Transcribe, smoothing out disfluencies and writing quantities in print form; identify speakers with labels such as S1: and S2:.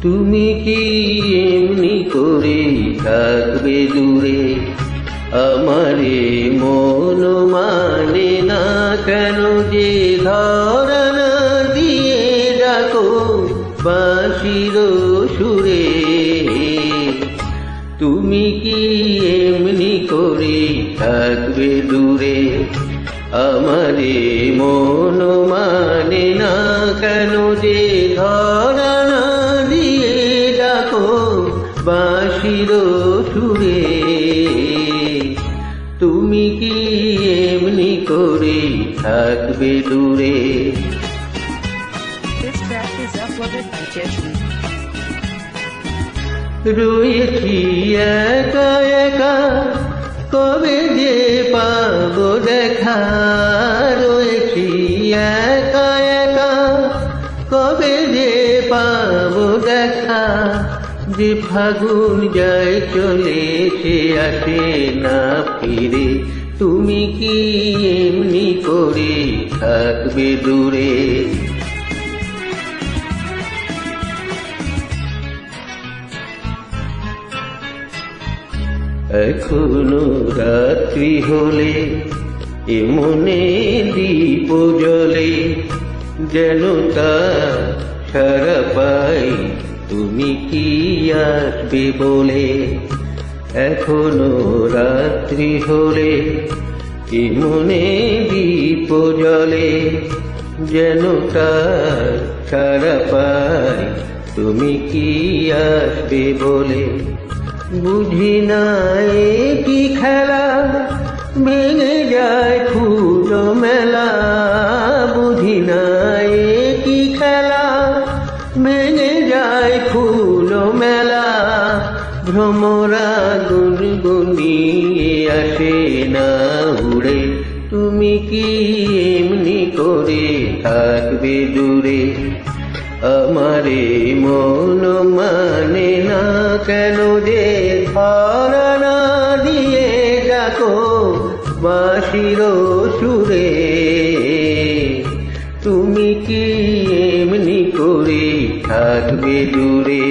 S1: তুমি কি এমনি করে থাকবে দূরে? আমারে মন মানে না কেন যে ধরা না দিয়ে ডাকো বাঁশির সুরে। তুমি কি এমনি করে থাকবে দূরে? আমারে মন মানে না কেন যে ধরা না দিয়ে ডাকো বাঁশির সুরে। তুমি কি এমনি করে থাকবে দূরে?
S2: This track is uploaded by Jeshmi.
S1: রয়েছি একা একা, কবে যে পাবো দেখা। রয়েছি একা একা, কবে যে পাবো দেখা। যে ফাগুন যায় চলে সে আসে না ফিরে। তুমি কি এমনি করে থাকবে দূরে? এখনো রাত্রি হলে এ মনে দীপ জ্বলে, যেন তা সারা পাই তুমি কি আসবে বলে। এখনো রাত্রি হলে এ মনে দীপ জ্বলে, যেন তা সারা পাই তুমি কি আসবে বলে। বুঝি না এ কি খেলা, ভেঙে যায় ফুল মেলা। বুঝি না এ কি খেলা, ভেঙে যায় ফুল মেলা। ভ্রমরা গুনগুনিয়ে আসে না উড়ে। তুমি কি এমনি করে থাকবে দূরে? আমারে মন মানে না কেন যে ধরা না দিয়ে ডাকো বাঁশির সুরে। তুমি কি এমনি করে থাকবে দূরে?